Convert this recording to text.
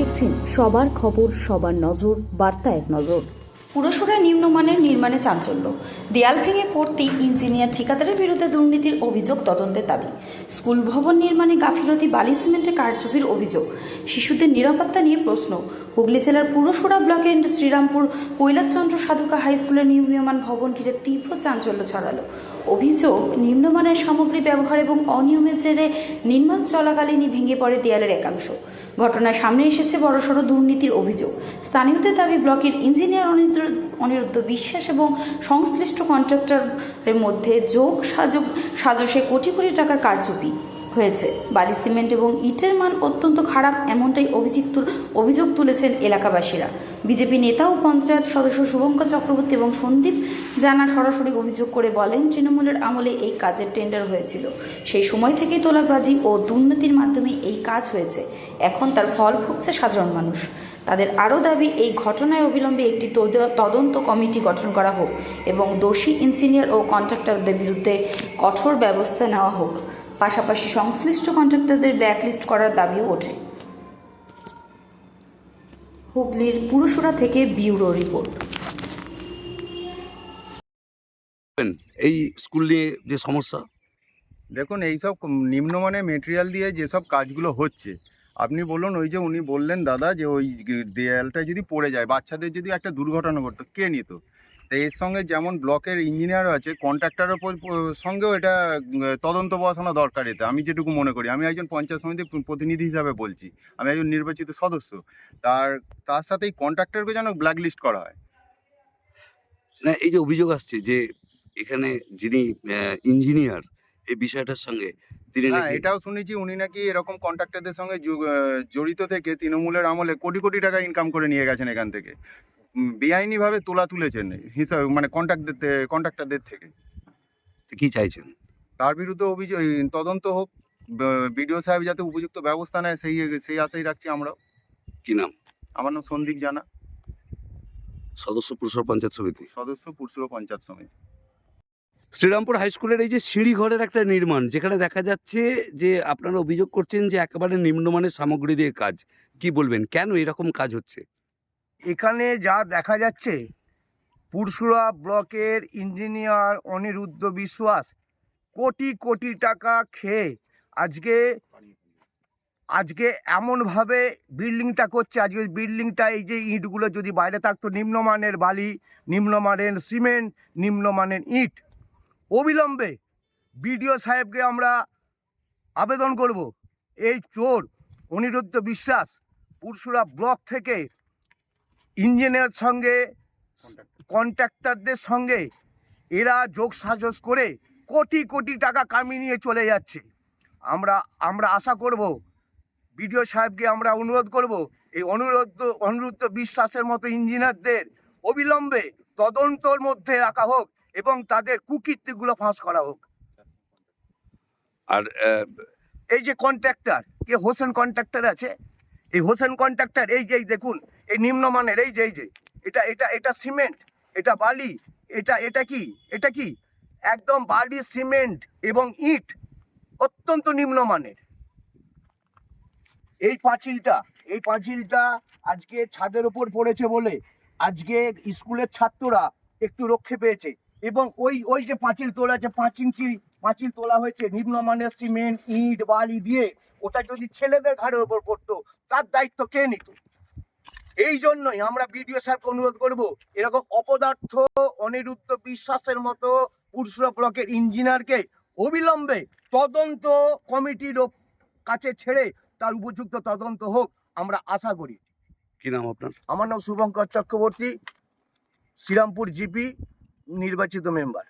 দেখছেন সবার খবর, সবার নজর, বার্তা এক নজর। পুরসভায় নিম্নমানের নির্মাণে চাঞ্চল্য, দেয়াল ভেঙে পড়তেই ইঞ্জিনিয়ার ঠিকাদারের বিরুদ্ধে দুর্নীতির অভিযোগ, তদন্তের দাবি। স্কুল ভবন নির্মাণে গাফিলতি, বালি সিমেন্টে কারচুপির অভিযোগ, শিশুদের নিরাপত্তা নিয়ে প্রশ্ন। হুগলি জেলার পুরসুরা ব্লকের শ্রীরামপুর কৈলাসচন্দ্র সাধুকা হাই স্কুলের নির্মীয়মান ভবন ঘিরে তীব্র চাঞ্চল্য ছড়ালো। অভিযোগ, নিম্নমানের সামগ্রী ব্যবহার এবং অনিয়মের জেরে নির্মাণ চলাকালীনই ভেঙে পড়ে দেয়ালের একাংশ। ঘটনায় সামনে এসেছে বড়সড় দুর্নীতির অভিযোগ। স্থানীয়দের দাবি, ব্লকের ইঞ্জিনিয়ার অনিরুদ্ধ বিশ্বাস এবং সংশ্লিষ্ট কন্ট্রাক্টরের মধ্যে সাজসে কোটি কোটি টাকার কারচুপি হয়েছে। বালি সিমেন্ট এবং ইটের মান অত্যন্ত খারাপ, এমনটাই অভিযোগ তুলেছেন এলাকাবাসীরা। বিজেপি নেতা ও পঞ্চায়েত সদস্য শুভঙ্কর চক্রবর্তী এবং সন্দীপ জানা সরাসরি অভিযোগ করে বলেন, তৃণমূলের আমলে এই কাজের টেন্ডার হয়েছিল। সেই সময় থেকেই তোলাবাজি ও দুর্নীতির মাধ্যমে এই কাজ হয়েছে। এখন তার ফল ভুগছে সাধারণ মানুষ। তাদের আরও দাবি, এই ঘটনায় অবিলম্বে একটি তদন্ত কমিটি গঠন করা হোক এবং দোষী ইঞ্জিনিয়ার ও কন্ট্রাক্টরদের বিরুদ্ধে কঠোর ব্যবস্থা নেওয়া হোক। পাশাপাশি সংশ্লিষ্ট কন্ট্রাক্টরদের ব্ল্যাকলিস্ট করার দাবিও ওঠে। হুগলির পুরসুরা থেকে ব্যুরো রিপোর্ট। এই স্কুল নিয়ে যে সমস্যা, দেখুন, এইসব নিম্নমানের মেটেরিয়াল দিয়ে যেসব কাজগুলো হচ্ছে, আপনি বলুন, ওই যে উনি বললেন দাদা, যে ওই দেয়ালটা যদি পড়ে যায়, বাচ্চাদের যদি একটা দুর্ঘটনা ঘটতো, কে নিত? তো এর সঙ্গে যেমন ব্লকের ইঞ্জিনিয়ারও আছে, কন্ট্রাক্টরের সঙ্গেও এটা তদন্ত বসানো দরকার। এতে আমি যেটুকু মনে করি, আমি একজন পঞ্চায়েত সমিতির প্রতিনিধি হিসাবে বলছি, আমি একজন নির্বাচিত সদস্য, তার সাথে এই কন্ট্রাক্টরকে যেন ব্ল্যাকলিস্ট করা হয়। না এই যে অভিযোগ আসছে যে এখানে যিনি ইঞ্জিনিয়ার এই বিষয়টার সঙ্গে তিনি হ্যাঁ, নাকি এটাও শুনেছি উনি নাকি এরকম কন্ট্রাক্টরদের সঙ্গে জড়িত থেকে তৃণমূলের আমলে কোটি কোটি টাকা ইনকাম করে নিয়ে গেছেন এখান থেকে। বেআইনিভাবে তুলেছেন হিসাবে, মানে কন্ট্রাক্টরদের থেকে। কি চাইছেন? তার বিরুদ্ধে অভিযোগ, তদন্ত হোক, বিডিও সাহেব যাতে উপযুক্ত ব্যবস্থা নেয়, সেই আশাই রাখছি আমরাও। কি নাম? আমার নাম সন্দীপ জানা, সদস্য পুরসভা পঞ্চায়েত সমিতি, সদস্য পুরসুরা পঞ্চায়েত সমিতি। শ্রীরামপুর হাই স্কুলের এই যে সিঁড়ি ঘরের একটা নির্মাণ, যেখানে দেখা যাচ্ছে যে আপনারা অভিযোগ করছেন যে একেবারে নিম্নমানের সামগ্রী দিয়ে কাজ, কি বলবেন, কেন এরকম কাজ হচ্ছে? এখানে যা দেখা যাচ্ছে, পুরসুরা ব্লকের ইঞ্জিনিয়ার অনিরুদ্ধ বিশ্বাস কোটি কোটি টাকা খেয়ে আজকে এমনভাবে বিল্ডিংটা করছে। আজকে বিল্ডিংটা, এই যে ইঁটগুলো যদি বাইরে থাকতো, নিম্নমানের বালি, নিম্নমানের সিমেন্ট, নিম্নমানের ইঁট, অবিলম্বে বিডিও সাহেবকে আমরা আবেদন করব, এই চোর অনিরুদ্ধ বিশ্বাস পুরসুরা ব্লক থেকে ইঞ্জিনিয়ার সঙ্গে কন্ট্রাক্টরদের সঙ্গে এরা যোগ সাজস করে কোটি কোটি টাকা কামিয়ে নিয়ে চলে যাচ্ছে। আমরা আশা করব, বিডিও সাহেবকে আমরা অনুরোধ করব, এই অনিরুদ্ধ বিশ্বাসের মতো ইঞ্জিনিয়ারদের অবিলম্বে তদন্তর মধ্যে রাখা হোক এবং তাদের কুকীর্তিগুলো ফাঁস করা হোক। আর এই যে কন্ট্রাক্টর, কে হোসেন কন্ট্রাক্টর আছে, এই হোসেন কন্ট্রাক্টর, এই যে দেখুন, এই নিম্নমানের, এই যে এটা সিমেন্ট, এটা বালি, এটা কি একদম বালি, সিমেন্ট এবং ইট অত্যন্ত নিম্নমানের। এই পাঁচিলটা আজকে ছাদের ওপর পড়েছে বলে আজকে স্কুলের ছাত্ররা একটু রক্ষে পেয়েছে। এবং ওই যে পাঁচিল তোলা আছে, 5 ইঞ্চি পাঁচিল তোলা হয়েছে নিম্নমানের সিমেন্ট, ইট, বালি দিয়ে। ওটা যদি ছেলেদের ঘাড়ের ওপর পড়তো, তার দায়িত্ব কে নিত? এই জন্যই আমরা বিডিও সাহেবকে অনুরোধ করব, এরকম অপদার্থ অনিরুদ্ধ বিশ্বাসের মতো পুরসুরা ব্লকের ইঞ্জিনিয়ারকে অবিলম্বে তদন্ত কমিটির কাছে ছেড়ে তার উপযুক্ত তদন্ত হোক, আমরা আশা করি। কি নাম আপনার? আমার নাম শুভঙ্কর চক্রবর্তী, শ্রীরামপুর জিপি নির্বাচিত মেম্বার।